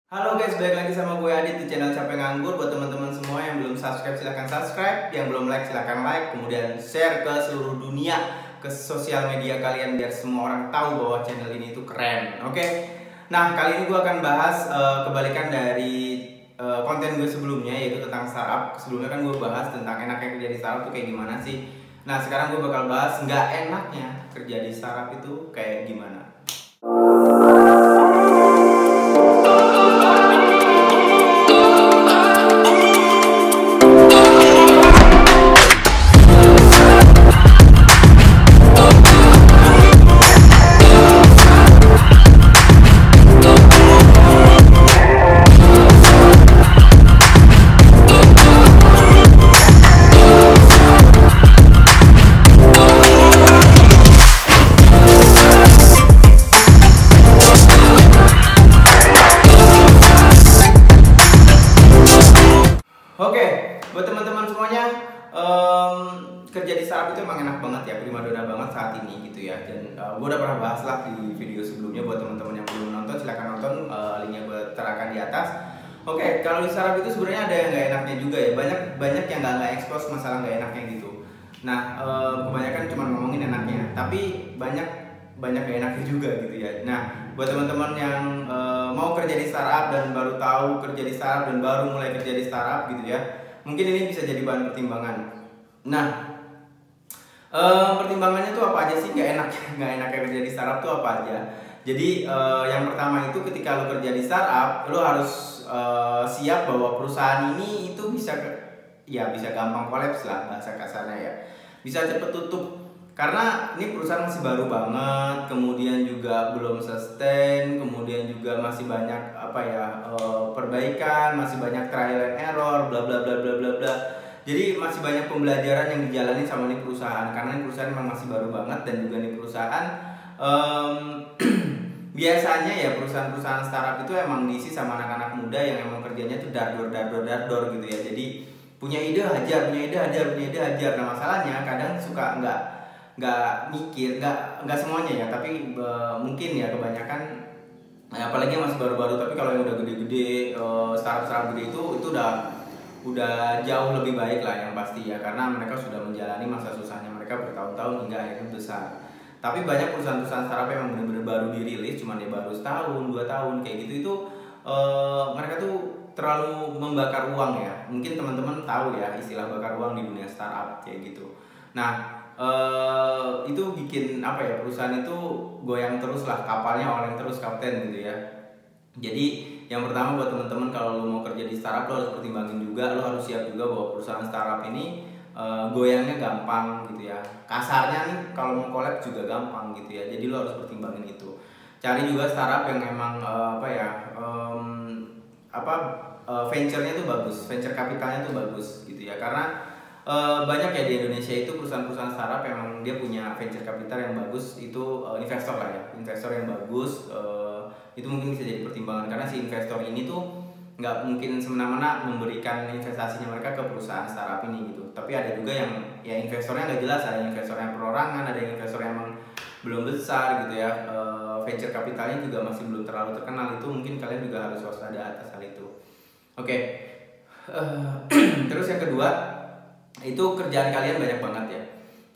Halo guys, balik lagi sama gue Adit di channel Capek Nganggur. Buat teman-teman semua yang belum subscribe silahkan subscribe, yang belum like silahkan like, kemudian share ke seluruh dunia, ke sosial media kalian biar semua orang tahu bahwa channel ini itu keren. Oke? Nah, kali ini gue akan bahas kebalikan dari konten gue sebelumnya, yaitu tentang startup. Sebelumnya kan gue bahas tentang enaknya kerja di startup itu kayak gimana sih. Nah, sekarang gue bakal bahas nggak enaknya kerja di startup itu kayak gimana. Oke, buat teman-teman semuanya, kerja di startup itu emang enak banget ya, primadona banget saat ini gitu ya. Dan gue udah pernah bahas lah di video sebelumnya. Buat teman-teman yang belum nonton, silahkan nonton, linknya gue terapkan di atas. Oke, kalau di startup itu sebenarnya ada yang nggak enaknya juga ya. Banyak yang nggak expose masalah nggak enaknya gitu. Nah, kebanyakan cuma ngomongin enaknya, tapi banyak gak enaknya juga gitu ya. Nah, buat teman-teman yang mau kerja di startup dan baru tahu kerja di startup dan baru mulai kerja di startup gitu ya, mungkin ini bisa jadi bahan pertimbangan. Nah, pertimbangannya tuh apa aja sih nggak enaknya kerja di startup tuh apa aja? Jadi yang pertama itu ketika lo kerja di startup, lo harus siap bahwa perusahaan ini itu bisa gampang kolaps lah bahasa kasarnya ya, bisa cepet tutup. Karena ini perusahaan masih baru banget, kemudian juga belum sustain, kemudian juga masih banyak perbaikan, masih banyak trial and error, bla bla bla bla bla bla. Jadi masih banyak pembelajaran yang dijalani sama ini perusahaan, karena ini perusahaan memang masih baru banget. Dan juga ini perusahaan biasanya ya perusahaan-perusahaan startup itu emang diisi sama anak-anak muda yang emang kerjanya tuh dardor gitu ya. Jadi punya ide hajar. Nah, masalahnya kadang suka nggak mikir, nggak semuanya ya, tapi mungkin ya kebanyakan, apalagi yang masih baru-baru. Tapi kalau yang udah gede-gede, startup gede itu udah jauh lebih baik lah yang pasti ya, karena mereka sudah menjalani masa susahnya mereka bertahun-tahun hingga akhirnya besar. Tapi banyak perusahaan-perusahaan startup yang benar-benar baru dirilis, cuman dia baru setahun 2 tahun kayak gitu, itu mereka tuh terlalu membakar uang ya. Mungkin teman-teman tahu ya istilah bakar uang di dunia startup kayak gitu. Nah, itu bikin perusahaan itu goyang terus lah, kapalnya oleng terus kapten gitu ya. Jadi yang pertama buat teman-teman, kalau lo mau kerja di startup lo harus pertimbangin juga, lo harus siap juga bahwa perusahaan startup ini goyangnya gampang gitu ya. Kasarnya nih kalau mau collab juga gampang gitu ya. Jadi lo harus pertimbangin itu. Cari juga startup yang emang venture-nya tuh bagus, venture capitalnya tuh bagus gitu ya. Karena banyak ya di Indonesia itu perusahaan-perusahaan startup yang dia punya venture capital yang bagus, itu investor lah ya, investor yang bagus. Itu mungkin bisa jadi pertimbangan, karena si investor ini tuh nggak mungkin semena-mena memberikan investasinya mereka ke perusahaan startup ini gitu. Tapi ada juga yang ya investornya nggak jelas, ada investor yang perorangan, ada yang investor yang emang belum besar gitu ya. Venture capitalnya juga masih belum terlalu terkenal, itu mungkin kalian juga harus waspada atas hal itu. Oke. Terus yang kedua, itu kerjaan kalian banyak banget ya.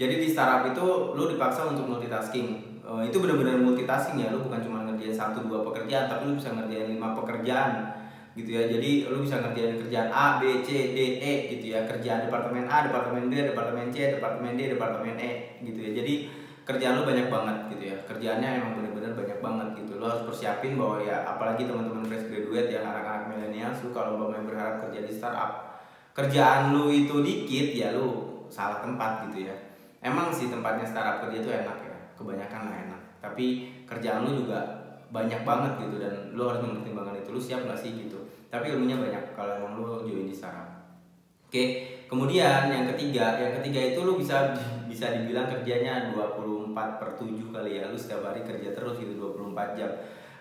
Jadi di startup itu lu dipaksa untuk multitasking. Itu benar-benar multitasking ya, lu bukan cuma ngerjain 1-2 pekerjaan, tapi lu bisa ngerjain 5 pekerjaan gitu ya. Jadi lu bisa ngerjain kerjaan A, B, C, D, E gitu ya. Kerjaan departemen A, departemen B, departemen C, departemen D, departemen E gitu ya. Jadi kerjaan lu banyak banget gitu ya. Kerjaannya emang benar-benar banyak banget gitu. Lu harus persiapin bahwa ya, apalagi teman-teman fresh graduate ya, anak-anak milenial, lu kalau mau berharap kerja di startup, kerjaan lu itu dikit ya, lu salah tempat gitu ya. Emang sih tempatnya startup kerja itu enak ya, kebanyakan lah enak, tapi kerjaan lu juga banyak banget gitu, dan lu harus mempertimbangkan itu. Lu siap gak sih gitu, tapi ilmunya banyak kalau emang lu join di startup. Oke, kemudian yang ketiga itu lu bisa dibilang kerjanya 24/7 kali ya. Lu setiap hari kerja terus gitu 24 jam.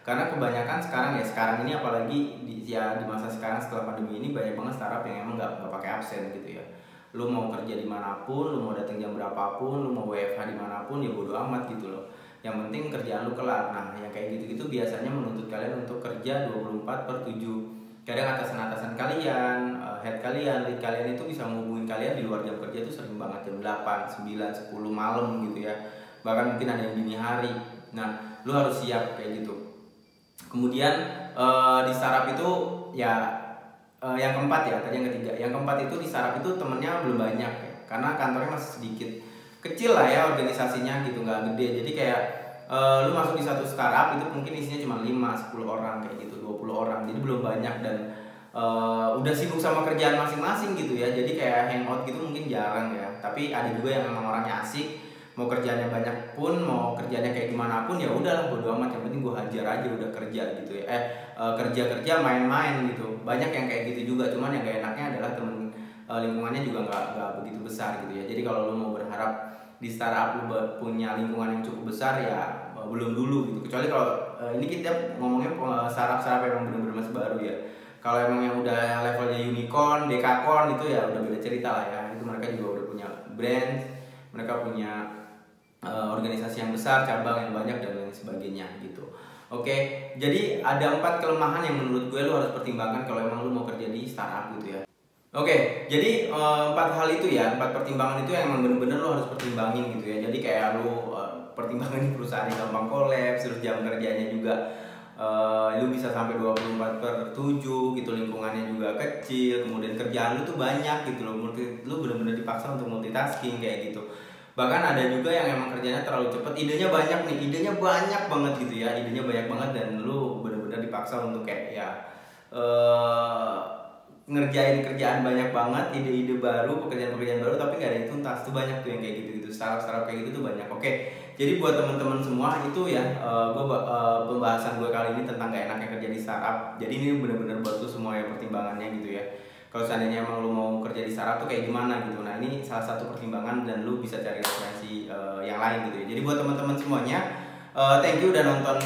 Karena kebanyakan sekarang ini apalagi di masa sekarang setelah pandemi ini, banyak banget startup yang emang nggak pakai absen gitu ya. Lu mau kerja dimanapun, lu mau datang jam berapapun, lu mau WFH dimanapun, ya bodo amat gitu loh. yang penting kerjaan lu kelar. Nah yang kayak gitu-gitu biasanya menuntut kalian untuk kerja 24/7. Kadang atasan-atasan kalian, head kalian, lead kalian itu bisa menghubungin kalian di luar jam kerja tuh sering banget, jam 8, 9, 10 malam gitu ya. Bahkan mungkin ada yang dini hari. Nah lu harus siap kayak gitu. Kemudian di startup itu ya yang keempat ya, tadi yang ketiga. Yang keempat itu di startup itu temennya belum banyak ya, karena kantornya masih sedikit, kecil lah ya organisasinya gitu, nggak gede. Jadi kayak lu masuk di satu startup itu mungkin isinya cuma 5-10 orang kayak gitu, 20 orang, jadi belum banyak dan udah sibuk sama kerjaan masing-masing gitu ya. Jadi kayak hangout gitu mungkin jarang ya. Tapi ada juga yang memang orangnya asik, mau kerjanya banyak pun, mau kerjanya kayak gimana pun ya udahlah bodo amat, yang penting gue hajar aja udah kerja gitu ya. Kerja main-main gitu. Banyak yang kayak gitu juga, cuman yang gak enaknya adalah temen lingkungannya juga nggak begitu besar gitu ya. Jadi kalau lu mau berharap di startup lu punya lingkungan yang cukup besar ya belum dulu gitu. Kecuali kalau ini kita ngomongnya startup yang benar-benar masih baru ya. Kalau emang yang udah levelnya unicorn, dekakorn itu ya udah beda cerita lah ya. Itu mereka juga udah punya brand, mereka punya organisasi yang besar, cabang yang banyak dan lain sebagainya gitu. Oke, jadi ada 4 kelemahan yang menurut gue lo harus pertimbangkan kalau emang lo mau kerja di startup gitu ya. Oke, jadi 4 hal itu ya, 4 pertimbangan itu yang emang bener-bener lo harus pertimbangin gitu ya. Jadi kayak lo pertimbangan di perusahaan yang gampang kolaps, terus jam kerjanya juga lu bisa sampai 24/7 gitu, lingkungannya juga kecil, kemudian kerjaan lu tuh banyak gitu loh, lu bener-bener dipaksa untuk multitasking kayak gitu. Bahkan ada juga yang emang kerjanya terlalu cepet, idenya banyak banget gitu ya, idenya banyak banget dan lu bener-bener dipaksa untuk kayak ya ngerjain kerjaan banyak banget, ide-ide baru, pekerjaan-pekerjaan baru, tapi gak ada yang tuntas. Tuh banyak tuh yang kayak gitu-gitu, startup kayak gitu tuh banyak. Oke, jadi buat teman-teman semua itu ya, pembahasan gue kali ini tentang gak enaknya kerja di startup. Jadi ini bener-bener buat lu semua ya pertimbangannya gitu ya. Kalau seandainya emang lu mau kerja di startup tuh kayak gimana gitu. Nah ini salah satu pertimbangan dan lu bisa cari referensi yang lain gitu ya. Jadi buat teman-teman semuanya, thank you udah nonton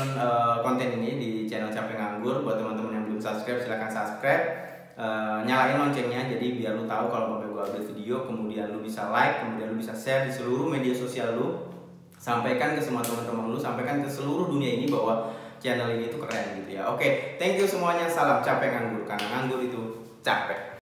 konten ini di channel Capek Nganggur. Buat teman-teman yang belum subscribe silahkan subscribe. Nyalain loncengnya jadi biar lu tahu kalau gue update video, kemudian lu bisa like, kemudian lu bisa share di seluruh media sosial lu, sampaikan ke semua teman-teman lu, sampaikan ke seluruh dunia ini bahwa channel ini tuh keren gitu ya. Oke, thank you semuanya, salam capek nganggur karena nganggur itu capek.